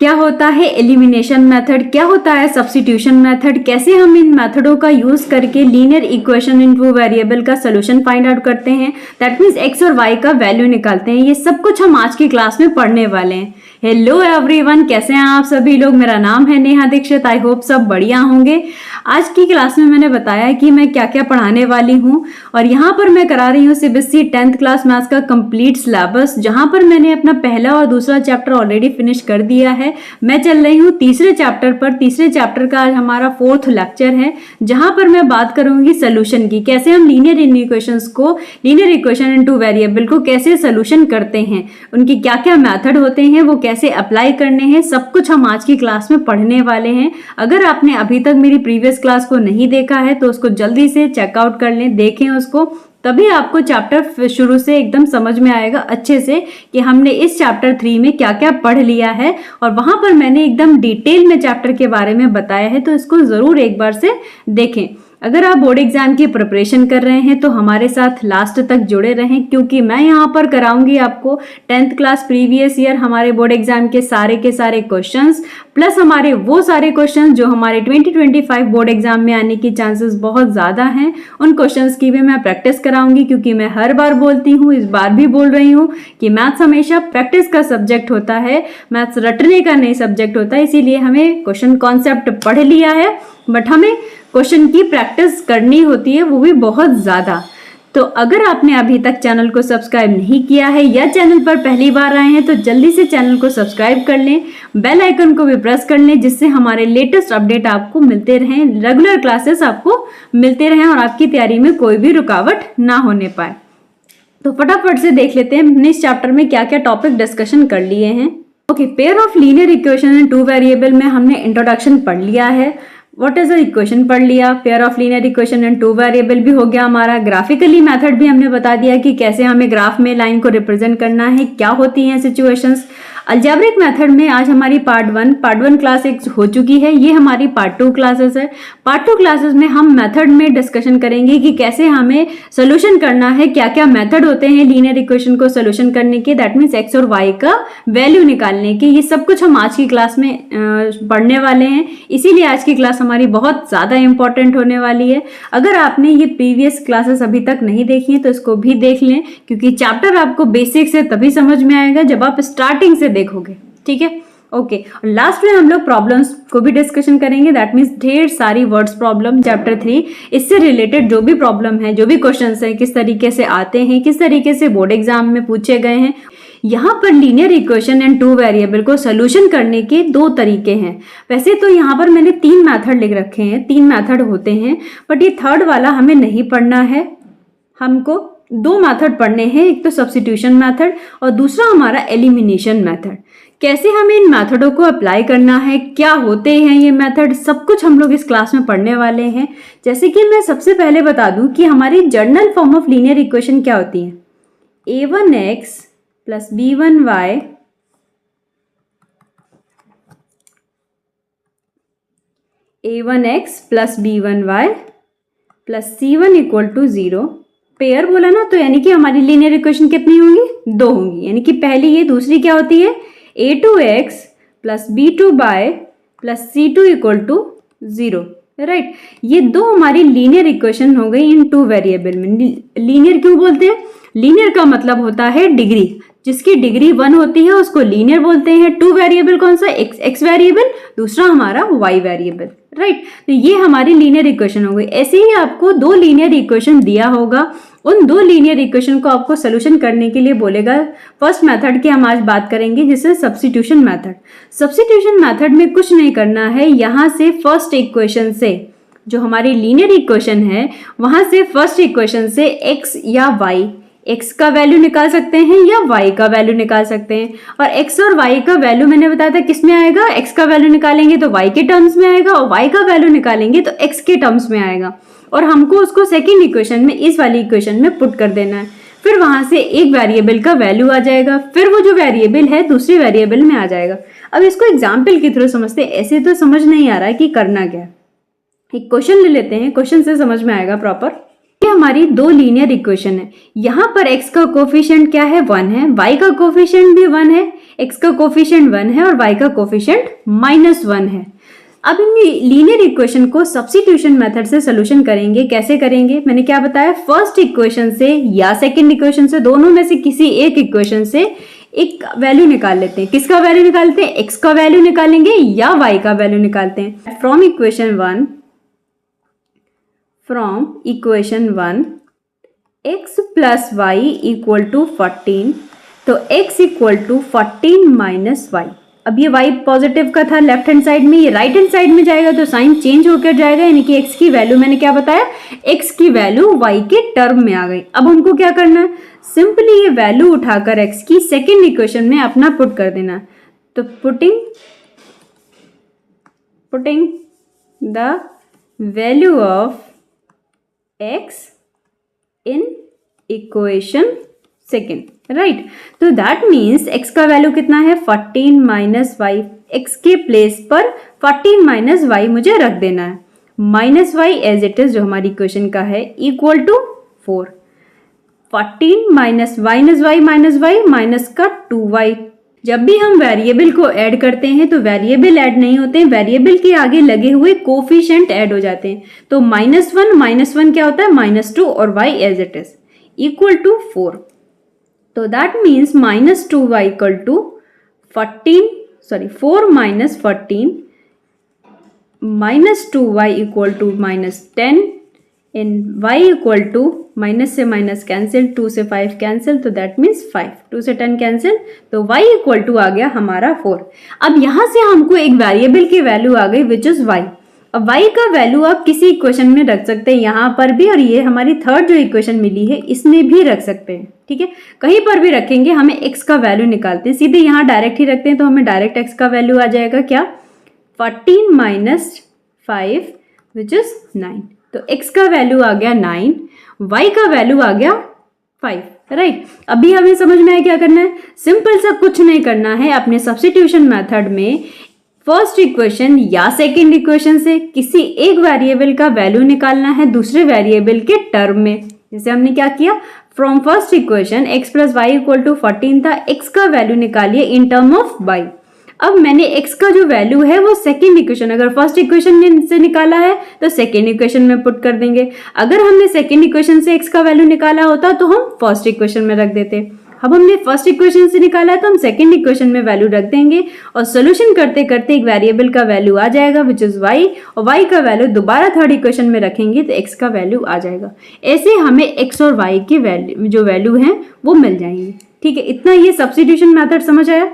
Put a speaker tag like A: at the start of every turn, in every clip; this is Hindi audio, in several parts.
A: क्या होता है एलिमिनेशन मेथड, क्या होता है सब्स्टिट्यूशन मेथड, कैसे हम इन मेथडों का यूज करके linear equation in two variable का सोल्यूशन फाइंड आउट करते हैं, दैट मीन्स एक्स और वाई का वैल्यू निकालते हैं, ये सब कुछ हम आज की क्लास में पढ़ने वाले हैं। हेलो एवरीवन, कैसे हैं आप सभी लोग। मेरा नाम है नेहा दीक्षित। आई होप सब बढ़िया होंगे। आज की क्लास में मैंने बताया कि मैं क्या क्या पढ़ाने वाली हूँ और यहाँ पर मैं करा रही हूँ सीबीएसई 10th क्लास मैथ्स का कंप्लीट सिलेबस, जहाँ पर मैंने अपना पहला और दूसरा चैप्टर ऑलरेडी फिनिश कर दिया है। मैं चल रही हूँ तीसरे चैप्टर पर। तीसरे चैप्टर का आज हमारा 4th लेक्चर है, जहाँ पर मैं बात करूंगी सोल्यूशन की, कैसे हम लीनियर इक्वेशंस को, लीनियर इक्वेशन इनटू वेरिएबल को कैसे सोल्यूशन करते हैं, उनके क्या क्या मेथड होते हैं, वो कैसे अप्लाई करने हैं, सब कुछ हम आज की क्लास में पढ़ने वाले हैं। अगर आपने अभी तक मेरी प्रीवियस क्लास को नहीं देखा है तो उसको जल्दी से चेकआउट कर लें, देखें उसको, तभी आपको चैप्टर शुरू से एकदम समझ में आएगा अच्छे से कि हमने इस चैप्टर 3 में क्या क्या पढ़ लिया है। और वहां पर मैंने एकदम डिटेल में चैप्टर के बारे में बताया है, तो इसको जरूर एक बार से देखें। अगर आप बोर्ड एग्जाम की प्रिपरेशन कर रहे हैं तो हमारे साथ लास्ट तक जुड़े रहें, क्योंकि मैं यहाँ पर कराऊंगी आपको 10th क्लास प्रीवियस ईयर हमारे बोर्ड एग्जाम के सारे क्वेश्चंस, प्लस हमारे वो सारे क्वेश्चंस जो हमारे 2025 बोर्ड एग्जाम में आने की चांसेस बहुत ज़्यादा हैं, उन क्वेश्चंस की भी मैं प्रैक्टिस कराऊंगी। क्योंकि मैं हर बार बोलती हूँ, इस बार भी बोल रही हूँ कि मैथ्स हमेशा प्रैक्टिस का सब्जेक्ट होता है, मैथ्स रटने का नहीं सब्जेक्ट होता है। इसीलिए हमें क्वेश्चन कॉन्सेप्ट पढ़ लिया है, बट हमें क्वेश्चन की प्रैक्टिस करनी होती है, वो भी बहुत ज़्यादा। तो अगर आपने अभी तक चैनल को सब्सक्राइब नहीं किया है या चैनल पर पहली बार आए हैं तो जल्दी से चैनल को सब्सक्राइब कर लें, बेल आइकन को भी प्रेस कर लें, जिससे हमारे लेटेस्ट अपडेट आपको मिलते रहें, रेगुलर क्लासेस आपको मिलते रहें और आपकी तैयारी में कोई भी रुकावट ना होने पाए। तो फटाफट से देख लेते हैं हमने इस चैप्टर में क्या क्या टॉपिक डिस्कशन कर लिए हैं। Okay, pair of linear equation in two variable में हमने इंट्रोडक्शन पढ़ लिया है, व्हाट इज द इक्वेशन पढ़ लिया, pair of linear equation and two variable भी हो गया हमारा, ग्राफिकली मेथड भी हमने बता दिया कि कैसे हमें ग्राफ में लाइन को रिप्रेजेंट करना है, क्या होती हैं सिचुएशंस। अलजेब्रिक मेथड में आज हमारी पार्ट वन क्लास एक हो चुकी है, ये हमारी पार्ट 2 क्लासेस है। पार्ट 2 क्लासेस में हम मेथड में डिस्कशन करेंगे कि कैसे हमें सोल्यूशन करना है, क्या क्या मेथड होते हैं लीनियर इक्वेशन को सोल्यूशन करने के, दैट मीन्स एक्स और वाई का वैल्यू निकालने के। ये सब कुछ हम आज की क्लास में पढ़ने वाले हैं, इसीलिए आज की क्लास हमारी बहुत ज़्यादा इंपॉर्टेंट होने वाली है। अगर आपने ये प्रीवियस क्लासेस अभी तक नहीं देखी हैं तो इसको भी देख लें, क्योंकि चैप्टर आपको बेसिक से तभी समझ में आएगा जब आप स्टार्टिंग से देखोगे, ठीक है। ओके, और लास्ट में हम लोग प्रॉब्लम्स को भी डिस्कशन करेंगे, दैट मीन्स ढेर सारी वर्ड्स प्रॉब्लम चैप्टर 3, इससे रिलेटेड जो भी प्रॉब्लम है, जो भी क्वेश्चंस हैं, किस तरीके से आते हैं, किस तरीके से बोर्ड एग्जाम में पूछे गए हैं। यहाँ पर linear equation and two variable को सोल्यूशन करने के 2 तरीके हैं। वैसे तो यहाँ पर मैंने 3 मेथड लिख रखे हैं, 3 मेथड होते हैं, बट ये थर्ड वाला हमें नहीं पढ़ना है, हमको 2 मेथड पढ़ने हैं, एक तो सब्स्टिट्यूशन मेथड और दूसरा हमारा एलिमिनेशन मेथड। कैसे हमें इन मेथडों को अप्लाई करना है, क्या होते हैं ये मेथड, सब कुछ हम लोग इस क्लास में पढ़ने वाले हैं। जैसे कि मैं सबसे पहले बता दूं कि हमारी general form of linear equation क्या होती है, a1x plus b1y a1x plus b1y plus c1 equal to 0। Pair बोला ना, तो यानी कि हमारी लीनियर इक्वेशन कितनी होंगी, 2 होंगी, यानी कि पहली ये, दूसरी क्या होती है a2x plus b2y plus c2 equal to 0, right. ये 2 हमारी लीनियर इक्वेशन हो गई इन टू वेरिएबल में। लीनियर क्यों बोलते हैं, लीनियर का मतलब होता है डिग्री, जिसकी डिग्री 1 होती है उसको लीनियर बोलते हैं। टू वेरिएबल कौन सा, एक्स वेरिएबल, दूसरा हमारा वाई वेरिएबल, राइट। तो ये हमारी लीनियर इक्वेशन हो गई। ऐसे ही आपको 2 लीनियर इक्वेशन दिया होगा, उन 2 लीनियर इक्वेशन को आपको सोल्यूशन करने के लिए बोलेगा। फर्स्ट मेथड की हम आज बात करेंगे, जिसे सब्स्टिट्यूशन मेथड। सब्स्टिट्यूशन मेथड में कुछ नहीं करना है, यहाँ से फर्स्ट इक्वेशन से, जो हमारी लीनियर इक्वेशन है, वहां से फर्स्ट इक्वेशन से x या y, x का वैल्यू निकाल सकते हैं या y का वैल्यू निकाल सकते हैं। और x और y का वैल्यू मैंने बताया था किस में आएगा, x का वैल्यू निकालेंगे तो y के टर्म्स में आएगा और y का वैल्यू निकालेंगे तो x के टर्म्स में आएगा। और हमको उसको सेकेंड इक्वेशन में, इस वाली इक्वेशन में पुट कर देना है। फिर वहां से एक वेरिएबल का वैल्यू आ जाएगा, फिर वो जो वेरिएबल है दूसरे वेरिएबल में आ जाएगा। अब इसको एग्जाम्पल के थ्रू समझते हैं, ऐसे तो समझ नहीं आ रहा है कि करना क्या है। एक क्वेश्चन ले लेते हैं, क्वेश्चन से समझ में आएगा प्रॉपर। कि हमारी दो लीनियर इक्वेशन है। यहाँ पर x का कोफिशिएंट क्या है, 1 है, y का कोफिशिएंट भी 1 है, x का कोफिशिएंट 1 है और y का कोफिशिएंट -1 है। अब इन लीनियर इक्वेशन को सब्स्टिट्यूशन मेथड से सोल्यूशन करेंगे। कैसे करेंगे, मैंने क्या बताया, फर्स्ट इक्वेशन से या सेकंड इक्वेशन से, दोनों में से किसी एक इक्वेशन से एक वैल्यू निकाल लेते हैं। किसका वैल्यू निकालते हैं, x का वैल्यू निकालेंगे या y का वैल्यू निकालते हैं। From equation 1 x plus y equal to 14, तो x equal to 14 minus y। अब ये y पॉजिटिव का था लेफ्ट हैंड साइड में, ये राइट हैंड साइड में जाएगा तो साइन चेंज होकर जाएगा, यानी कि x की वैल्यू, मैंने क्या बताया, x की वैल्यू y के टर्म में आ गई। अब हमको क्या करना है, सिंपली ये वैल्यू उठाकर x की सेकेंड इक्वेशन में अपना पुट कर देना। तो putting the value of x in equation second, right. तो दैट मीन्स x का वैल्यू कितना है, 14 माइनस वाई। x के प्लेस पर 14 माइनस वाई मुझे रख देना है, minus y as it is जो हमारी इक्वेशन का है, equal to 4। 14 minus y minus का 2y। जब भी हम वेरिएबल को ऐड करते हैं तो वेरिएबल ऐड नहीं होते हैं, वेरिएबल के आगे लगे हुए कोफिशिएंट ऐड हो जाते हैं। तो -1 क्या होता है, -2 और y as it is equal to 4। तो that means -2y equal to 4 minus 14 -2y equal to -10 इन y इक्वल टू माइनस से माइनस कैंसिल, 2 से 5 कैंसिल, तो दैट मीन्स 5, 2 से 10 कैंसिल, तो y इक्वल टू आ गया हमारा 4। अब यहां से हमको एक वेरिएबल की वैल्यू आ गई विच इज y। अब y का वैल्यू आप किसी इक्वेशन में रख सकते हैं, यहाँ पर भी, और ये हमारी थर्ड जो इक्वेशन मिली है इसमें भी रख सकते हैं, ठीक है। कहीं पर भी रखेंगे, हमें x का वैल्यू निकालते हैं, सीधे यहाँ डायरेक्ट ही रखते हैं तो हमें डायरेक्ट x का वैल्यू आ जाएगा क्या, 14 माइनस 5 विच इज 9। तो x का वैल्यू आ गया 9, y का वैल्यू आ गया 5, राइट। अभी हमें समझ में आया क्या करना है, सिंपल सा कुछ नहीं करना है, अपने सब्स्टिट्यूशन मेथड में फर्स्ट इक्वेशन या सेकंड इक्वेशन से किसी एक वेरिएबल का वैल्यू निकालना है दूसरे वेरिएबल के टर्म में। जैसे हमने क्या किया, from first equation x plus y equal to 14 था, x का वैल्यू निकालिए इन टर्म ऑफ y। अब मैंने x का जो वैल्यू है वो सेकंड इक्वेशन, अगर फर्स्ट इक्वेशन से निकाला है तो सेकंड इक्वेशन में पुट कर देंगे, अगर हमने सेकंड इक्वेशन से x का वैल्यू निकाला होता तो हम फर्स्ट इक्वेशन में रख देते। अब हमने फर्स्ट इक्वेशन से निकाला है तो हम सेकंड इक्वेशन में वैल्यू रख देंगे और सोल्यूशन करते करते एक वेरिएबल का वैल्यू आ जाएगा विच इज y, और y का वैल्यू दोबारा थर्ड इक्वेशन में रखेंगे तो x का वैल्यू आ जाएगा। ऐसे हमें x और y की वैल्यू जो वैल्यू हैं वो मिल जाएंगी, ठीक है। इतना ये सब्स्टिट्यूशन मेथड समझ आया,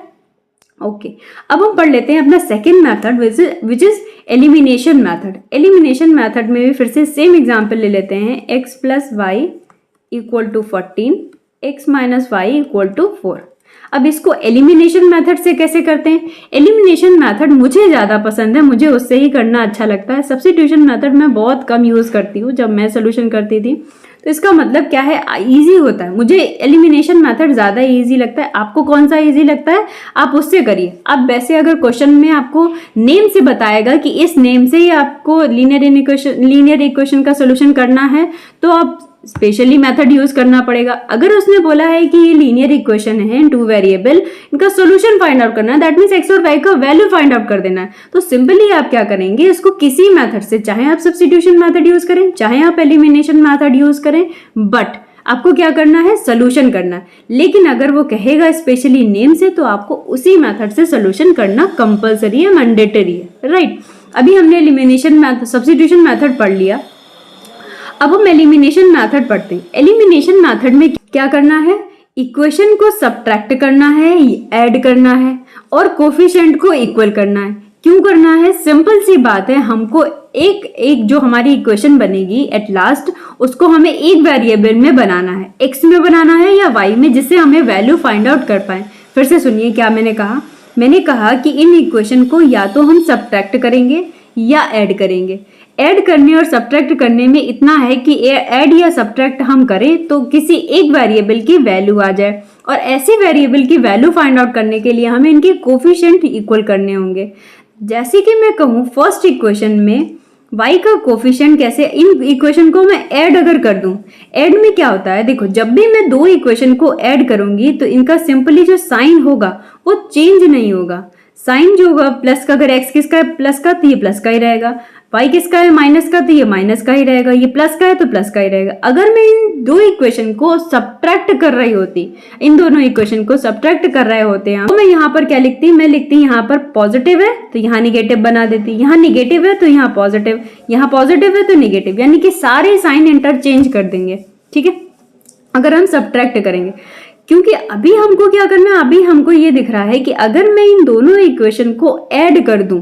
A: ओके। अब हम पढ़ लेते हैं अपना second method which is elimination method. Elimination method में भी फिर से सेम एग्जांपल ले लेते हैं, x plus y equal to 14, x minus y equal to 4। अब इसको एलिमिनेशन मेथड से कैसे करते हैं, एलिमिनेशन मेथड मुझे ज़्यादा पसंद है, मुझे उससे ही करना अच्छा लगता है। सब्स्टिट्यूशन मेथड मैं बहुत कम यूज़ करती हूँ, जब मैं सोल्यूशन करती थी तो इसका मतलब क्या है, इजी होता है। मुझे एलिमिनेशन मेथड ज़्यादा इजी लगता है, आपको कौन सा इजी लगता है आप उससे करिए। अब वैसे अगर क्वेश्चन में आपको नेम से बताएगा कि इस नेम से ही आपको लीनियर इक्वेशन का सोल्यूशन करना है तो आप स्पेशली मेथड यूज करना पड़ेगा। अगर उसने बोला है कि ये लीनियर इक्वेशन है, 2 वेरिएबल, इनका सॉल्यूशन फाइंड आउट करना है, दैट मींस x और y का वैल्यू फाइंड आउट कर देना है, तो सिंपली आप क्या करेंगे, इसको किसी मेथड से, चाहे आप सब्स्टिट्यूशन मेथड यूज करें, चाहे आप एलिमिनेशन मेथड यूज करें, बट आपको क्या करना है, सोल्यूशन करना है। लेकिन अगर वो कहेगा स्पेशली नेम से तो आपको उसी मेथड से सोल्यूशन करना कंपल्सरी है, मैंडेटरी है, राइट। अभी हमने एलिमिनेशन मेथड, सब्स्टिट्यूशन मेथड पढ़ लिया, अब हम एलिमिनेशन मेथड पढ़ते हैं। एलिमिनेशन मेथड में क्या करना है, इक्वेशन को सब्ट्रैक्ट करना है, ऐड करना है और कोफिशिएंट को इक्वल करना है। क्यों करना है, सिंपल सी बात है, हमको एक जो हमारी इक्वेशन बनेगी एट लास्ट, उसको हमें एक वेरिएबल में बनाना है, x में बनाना है या y में, जिससे हमें वैल्यू फाइंड आउट कर पाए। फिर से सुनिए क्या मैंने कहा कि इन इक्वेशन को या तो हम सब्ट्रैक्ट करेंगे या ऐड करेंगे। ऐड करने और सब्ट्रैक्ट करने में इतना है कि ऐड या सब्ट्रैक्ट हम करें तो किसी एक वेरिएबल की वैल्यू आ जाए, और ऐसी वेरिएबल की वैल्यू फाइंड आउट करने के लिए हमें इनके कोफिशिएंट इक्वल करने होंगे। जैसे कि मैं कहूँ फर्स्ट इक्वेशन में y का कोफिशिएंट कैसे, इन इक्वेशन को मैं ऐड अगर कर दूं, ऐड में क्या होता है, देखो जब भी मैं दो इक्वेशन को ऐड करूंगी तो इनका सिंपली जो साइन होगा वो चेंज नहीं होगा। साइन जो होगा प्लस का, अगर x किसका है प्लस का तो ये प्लस का ही रहेगा, y किसका है माइनस का तो ये माइनस का ही रहेगा, ये प्लस का है तो प्लस का ही रहेगा। अगर मैं इन दो इक्वेशन को सब्ट्रैक्ट कर रही होती, इन दोनों इक्वेशन को सब्ट्रैक्ट कर रहे होते हैं, तो मैं यहाँ पर क्या लिखती, मैं लिखती यहाँ पर पॉजिटिव है तो यहाँ निगेटिव बना देती, यहाँ निगेटिव है तो यहाँ पॉजिटिव, यहाँ पॉजिटिव है तो निगेटिव, यानी कि सारे साइन इंटरचेंज कर देंगे। ठीक है, अगर हम सब्ट्रैक्ट करेंगे, क्योंकि अभी हमको क्या करना है, अभी हमको ये दिख रहा है कि अगर मैं इन दोनों इक्वेशन को ऐड कर दूं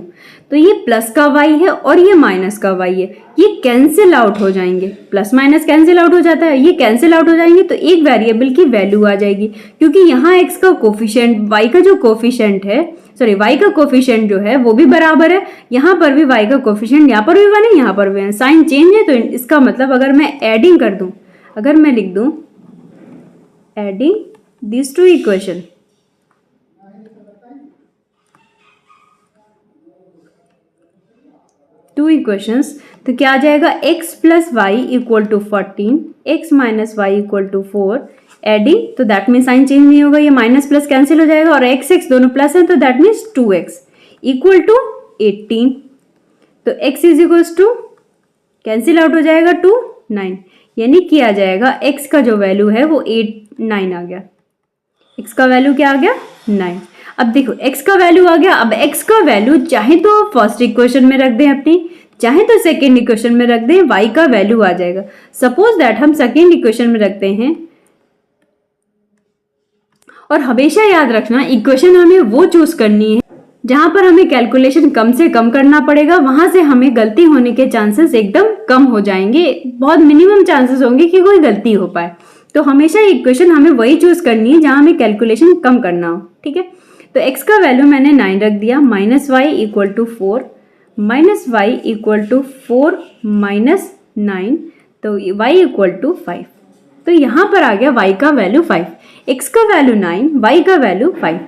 A: तो ये प्लस का y है और ये माइनस का y है, ये कैंसिल आउट हो जाएंगे, प्लस माइनस कैंसिल आउट हो जाता है, ये कैंसिल आउट हो जाएंगे तो एक वेरिएबल की वैल्यू आ जाएगी, क्योंकि यहाँ x का कोफिशिएंट, y का जो कोफिशिएंट है, सॉरी y का कोफिशिएंट जो है वो भी बराबर है, यहाँ पर भी y का कोफिशिएंट, यहाँ पर भी 1 है, यहाँ पर भी 1, साइन चेंज है, तो इसका मतलब अगर मैं एडिंग कर दूं, अगर मैं लिख दूं adding these two equation, two equations, तो क्या आ जाएगा, x plus y equal to 14, x minus y equal to 4, adding तो दैट मीन साइन चेंज नहीं होगा, ये माइनस प्लस कैंसिल हो जाएगा, और x दोनों प्लस है तो that means 2x equal to 18, तो x is equals to cancel out हो जाएगा 2 9, यानी कि आ जाएगा x का जो वैल्यू है वो 9 आ गया, x का वैल्यू क्या आ गया 9। अब देखो x का वैल्यू आ गया, अब x का वैल्यू चाहे तो फर्स्ट इक्वेशन में रख दें अपनी, चाहे तो सेकेंड इक्वेशन में रख दें, y का वैल्यू आ जाएगा। सपोज दैट हम सेकेंड इक्वेशन में रखते हैं, और हमेशा याद रखना इक्वेशन हमें वो चूज करनी है जहां पर हमें कैलकुलेशन कम से कम करना पड़ेगा, वहां से हमें गलती होने के चांसेस एकदम कम हो जाएंगे, बहुत मिनिमम चांसेस होंगे कि कोई गलती हो पाए। तो हमेशा इक्वेशन हमें वही चूज करनी है जहां हमें कैलकुलेशन कम करना हो। ठीक है, तो x का वैल्यू मैंने 9 रख दिया, minus y equal to 4, minus y equal to 4 minus 9, तो y इक्वल टू 5, तो यहाँ पर आ गया y का वैल्यू 5, x का वैल्यू 9, y का वैल्यू 5।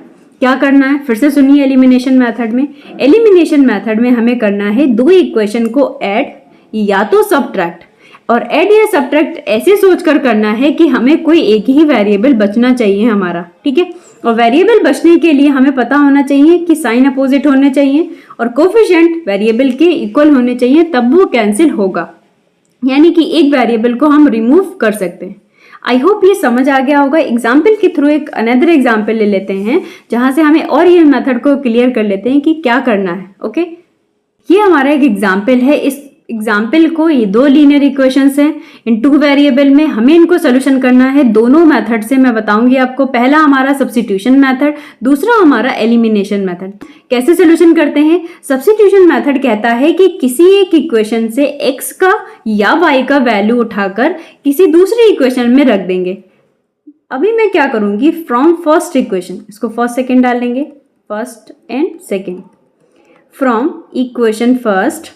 A: क्या करना है, फिर से सुनिए, एलिमिनेशन मेथड में, एलिमिनेशन मेथड में हमें करना है दो इक्वेशन को ऐड या तो सब्ट्रैक्ट, और ऐड या सब्ट्रैक्ट ऐसे सोचकर करना है कि हमें कोई एक ही वेरिएबल बचना चाहिए हमारा। ठीक है, और वेरिएबल बचने के लिए हमें पता होना चाहिए कि साइन अपोजिट होने चाहिए और कोफिशिएंट वेरिएबल के इक्वल होने चाहिए, तब वो कैंसिल होगा, यानी कि एक वेरिएबल को हम रिमूव कर सकते हैं। आई होप ये समझ आ गया होगा। एग्जाम्पल के थ्रू एक अनदर एग्जाम्पल ले लेते हैं जहां से हमें और ये मेथड को क्लियर कर लेते हैं कि क्या करना है। ओके, ये हमारा एक एग्जाम्पल है। इस एग्जाम्पल को, ये दो लीनियर इक्वेशंस हैं इन टू वेरिएबल में, हमें इनको सोल्यूशन करना है दोनों मेथड से। मैं बताऊंगी आपको, पहला हमारा सब्स्टिट्यूशन मेथड, दूसरा हमारा एलिमिनेशन मेथड। कैसे सोल्यूशन करते हैं? सब्स्टिट्यूशन मेथड कहता है कि किसी एक इक्वेशन से x का या y का वैल्यू उठाकर किसी दूसरी इक्वेशन में रख देंगे। अभी मैं क्या करूंगी, फ्रॉम फर्स्ट इक्वेशन, इसको फर्स्ट सेकेंड डाल लेंगे, first and second, from equation first.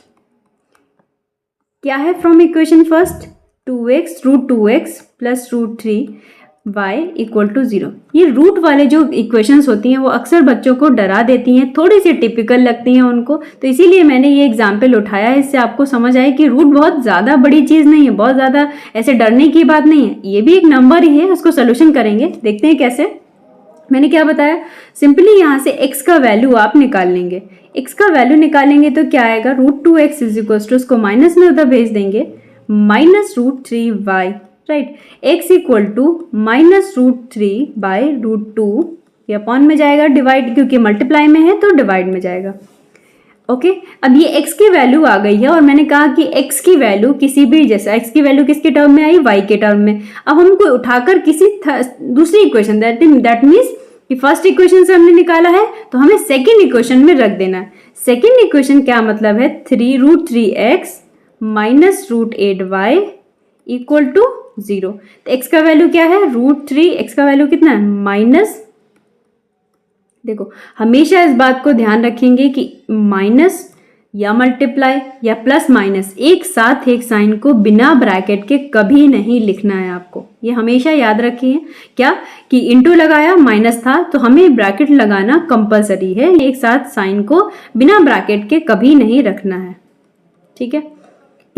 A: क्या है from equation first? 2x root 2x plus root 3y equal to 0। ये रूट वाले जो इक्वेशंस होती हैं वो अक्सर बच्चों को डरा देती हैं, थोड़ी सी टिपिकल लगती हैं उनको, तो इसीलिए मैंने ये एग्जाम्पल उठाया है, इससे आपको समझ आए कि रूट बहुत ज़्यादा बड़ी चीज़ नहीं है, बहुत ज़्यादा ऐसे डरने की बात नहीं है, ये भी एक नंबर ही है। उसको सोल्यूशन करेंगे, देखते हैं कैसे। मैंने क्या बताया, सिंपली यहाँ से x का वैल्यू आप निकाल लेंगे। x का वैल्यू निकालेंगे तो क्या आएगा, root 2x is equal to, उसको माइनस में उधर भेज देंगे, minus root 3y, right. x equal to minus root 3 by root 2, ये अपॉन में जाएगा, डिवाइड क्योंकि मल्टीप्लाई में है तो डिवाइड में जाएगा। ओके, अब ये x की वैल्यू आ गई है और मैंने कहा कि x की वैल्यू किसी भी, जैसा x की वैल्यू किसके टर्म में आई, y के टर्म में। अब हमको उठाकर किसी दूसरी इक्वेशन, दैट मीन्स कि फर्स्ट इक्वेशन से हमने निकाला है तो हमें सेकेंड इक्वेशन में रख देना है। सेकेंड इक्वेशन क्या मतलब है, 3 root 3x minus root 8y equal to 0। तो x का वैल्यू क्या है, रूट 3, x का वैल्यू कितना है, माइनस। देखो, हमेशा इस बात को ध्यान रखेंगे कि माइनस या मल्टीप्लाई या प्लस माइनस एक साथ एक साइन को बिना ब्रैकेट के कभी नहीं लिखना है आपको, ये हमेशा याद रखिए। क्या कि इंटू लगाया, माइनस था, तो हमें ब्रैकेट लगाना कंपलसरी है। एक साथ साइन को बिना ब्रैकेट के कभी नहीं रखना है, ठीक है।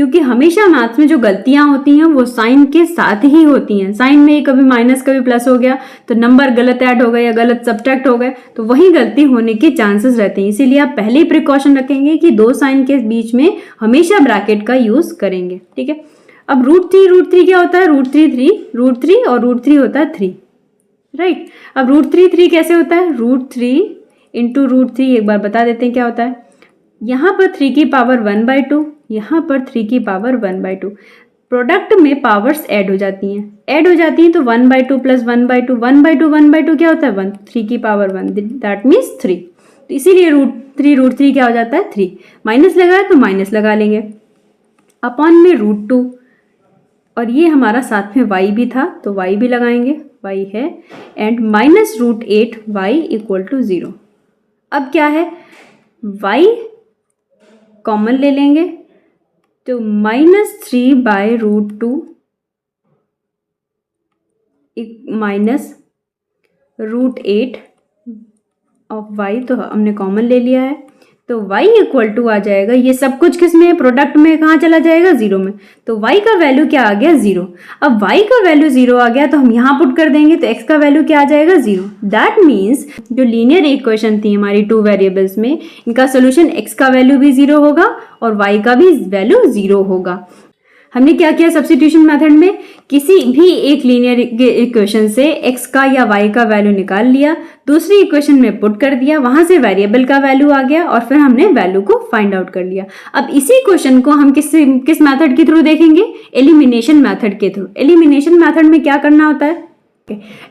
A: क्योंकि हमेशा मैथ्स में जो गलतियां होती हैं वो साइन के साथ ही होती हैं। साइन में कभी माइनस कभी प्लस हो गया तो नंबर गलत ऐड हो गए या गलत सब्ट्रैक्ट हो गए तो वही गलती होने के चांसेस रहते हैं। इसीलिए आप पहले ही प्रिकॉशन रखेंगे कि दो साइन के बीच में हमेशा ब्रैकेट का यूज करेंगे। ठीक है, अब रूट थ्री क्या होता है? रूट थ्री और रूट थ्री होता है 3, राइट। अब रूट थ्री कैसे होता है? Root three into root three, एक बार बता देते हैं क्या होता है। यहाँ पर 3 की पावर 1/2, यहाँ पर 3 की पावर 1/2। प्रोडक्ट में पावर्स ऐड हो जाती हैं तो 1/2 प्लस 1/2 1/2 क्या होता है? 1, 3 की पावर 1, दैट मीन्स 3। तो इसीलिए रूट थ्री क्या हो जाता है? 3। माइनस लगा है तो माइनस लगा लेंगे, अपॉन में √2, और ये हमारा साथ में y भी था तो y भी लगाएंगे, y है, and minus √8 y equal to 0। अब क्या है? y कॉमन ले लेंगे तो -3/√2 माइनस √8 ऑफ y, तो हमने कॉमन ले लिया है तो y इक्वल टू आ जाएगा, ये सब कुछ किस में? प्रोडक्ट में कहाँ चला जाएगा? 0 में। तो y का वैल्यू क्या आ गया? 0। अब y का वैल्यू 0 आ गया तो हम यहाँ पुट कर देंगे तो x का वैल्यू क्या आ जाएगा? 0। दैट मीन्स जो लीनियर इक्वेशन थी हमारी 2 वेरिएबल्स में, इनका सोल्यूशन x का वैल्यू भी 0 होगा और y का भी वैल्यू 0 होगा। हमने क्या किया सब्स्टिट्यूशन मेथड में? किसी भी एक लीनियर इक्वेशन से x का या y का वैल्यू निकाल लिया, दूसरी इक्वेशन में पुट कर दिया, वहां से वेरिएबल का वैल्यू आ गया और फिर हमने वैल्यू को फाइंड आउट कर लिया। अब इसी क्वेश्चन को हम किस मेथड के थ्रू देखेंगे? एलिमिनेशन मेथड के थ्रू। एलिमिनेशन मेथड में क्या करना होता है?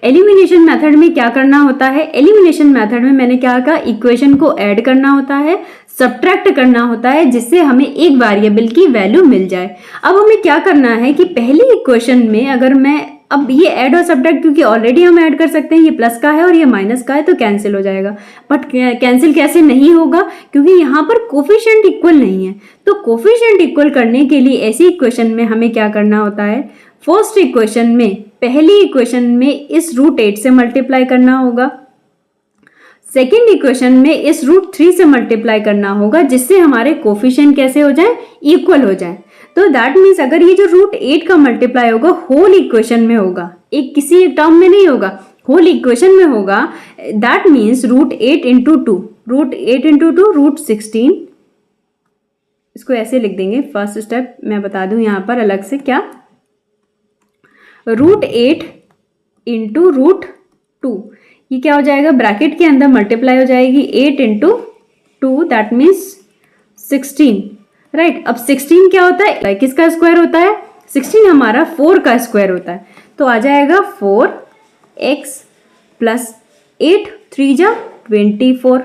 A: एलिमिनेशन मेथड में क्या करना होता है? एलिमिनेशन मेथड में मैंने क्या कहा? इक्वेशन को ऐड करना होता है, सब्ट्रैक्ट करना होता है, जिससे हमें एक वेरिएबल की वैल्यू मिल जाए। अब हमें क्या करना है कि पहली इक्वेशन में अगर मैं, अब ये ऐड और सब्ट्रैक्ट क्योंकि ऑलरेडी हम ऐड कर सकते हैं, ये प्लस का है और ये माइनस का है तो कैंसिल हो जाएगा, बट कैंसिल कैसे नहीं होगा? क्योंकि यहाँ पर कोफिशिएंट इक्वल नहीं है। तो कोफिशिएंट इक्वल करने के लिए ऐसी इक्वेशन में हमें क्या करना होता है? फर्स्ट इक्वेशन में, पहली इक्वेशन में इस √8 से मल्टीप्लाई करना होगा, सेकेंड इक्वेशन में इस √3 से मल्टीप्लाई करना होगा, जिससे हमारे कोफिशिएंट कैसे हो जाए? इक्वल हो जाए। तो दैट मीन्स अगर ये जो √8 का मल्टीप्लाई होगा होल इक्वेशन में होगा, एक किसी एक टर्म में नहीं होगा, होल इक्वेशन में होगा, दैट मीन्स √8 इंटू 2, √8 इंटू 2 √16। इसको ऐसे लिख देंगे, फर्स्ट स्टेप मैं बता दूं यहाँ पर अलग से, क्या? √8 इंटू √2, ये क्या हो जाएगा? ब्रैकेट के अंदर मल्टीप्लाई हो जाएगी 8 इंटू 2, दैट मीन्स 16, राइट। अब 16 क्या होता है? किसका स्क्वायर होता है? 16 हमारा 4 का स्क्वायर होता है, तो आ जाएगा 4x प्लस 8 3 जा 24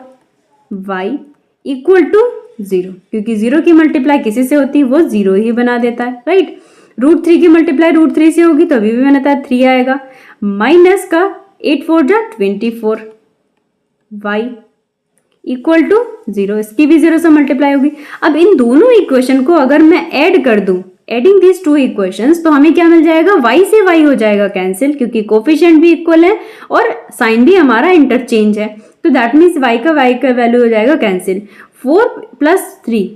A: y इक्वल टू 0, क्योंकि 0 की मल्टीप्लाई किसी से होती है वो 0 ही बना देता है, राइट। √3 की मल्टीप्लाई √3 से होगी तो अभी भी बनाता है 3 आएगा, माइनस का 8 4 जा 24 y इक्वल टू 0, इसकी भी 0 से मल्टीप्लाई होगी। अब इन दोनों इक्वेशन को अगर मैं ऐड कर दूं, एडिंग दीज 2 इक्वेशंस, तो हमें क्या मिल जाएगा? y से y हो जाएगा कैंसिल, क्योंकि कोफिशिएंट भी इक्वल है और साइन भी हमारा इंटरचेंज है, तो दैट मीन्स y का वैल्यू हो जाएगा कैंसिल। 4 प्लस 3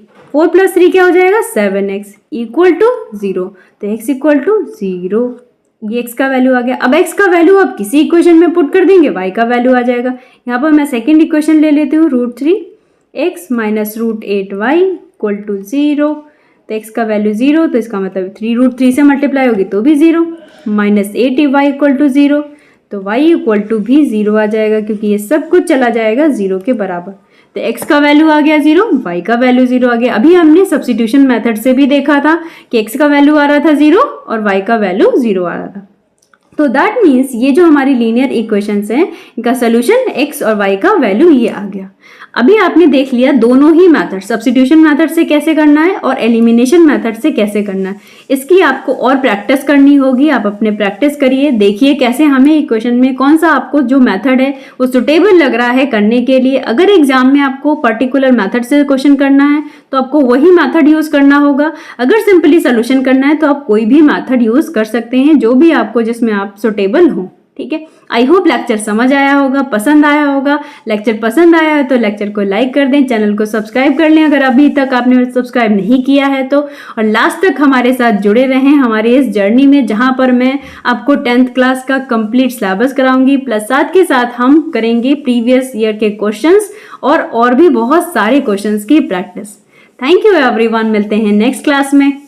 A: क्या हो जाएगा? 7x इक्वल टू 0, तो x इक्वल टू 0, ये x का वैल्यू आ गया। अब x का वैल्यू आप किसी इक्वेशन में पुट कर देंगे, y का वैल्यू आ जाएगा। यहाँ पर मैं सेकेंड इक्वेशन ले लेती हूँ, √3x minus √8y equal to 0, तो x का वैल्यू 0, तो इसका मतलब 3 से मल्टीप्लाई होगी तो भी 0, माइनस 8y इक्वल टू 0, तो y इक्वल टू भी 0 आ जाएगा, क्योंकि ये सब कुछ चला जाएगा 0 के बराबर। तो x का वैल्यू आ गया 0, y का वैल्यू 0 आ गया। अभी हमने सब्स्टिट्यूशन मेथड से भी देखा था कि x का वैल्यू आ रहा था 0 और y का वैल्यू 0 आ रहा था। तो दैट मीन्स ये जो हमारी लीनियर इक्वेशंस हैं, इनका सोल्यूशन x और y का वैल्यू ये आ गया। अभी आपने देख लिया दोनों ही मेथड, सब्स्टिट्यूशन मेथड से कैसे करना है और एलिमिनेशन मेथड से कैसे करना है। इसकी आपको और प्रैक्टिस करनी होगी, आप अपने प्रैक्टिस करिए, देखिए कैसे हमें इक्वेशन में कौन सा आपको जो मेथड है वो सुटेबल लग रहा है करने के लिए। अगर एग्जाम में आपको पर्टिकुलर मेथड से क्वेश्चन करना है तो आपको वही मेथड यूज करना होगा। अगर सिंपली सोल्यूशन करना है तो आप कोई भी मेथड यूज कर सकते हैं, जो भी आपको जिसमें आप सुटेबल हो। ठीक है। आई होप लेक्चर समझ आया होगा, पसंद आया होगा। लेक्चर पसंद आया है तो लेक्चर को लाइक कर दें, चैनल को सब्सक्राइब कर लें अगर अभी तक आपने सब्सक्राइब नहीं किया है तो, और लास्ट तक हमारे साथ जुड़े रहें हमारे इस जर्नी में, जहां पर मैं आपको 10th क्लास का कंप्लीट सिलेबस कराऊंगी, प्लस साथ के साथ हम करेंगे प्रीवियस ईयर के क्वेश्चंस और भी बहुत सारे क्वेश्चंस की प्रैक्टिस। थैंक यू एवरीवन, मिलते हैं नेक्स्ट क्लास में।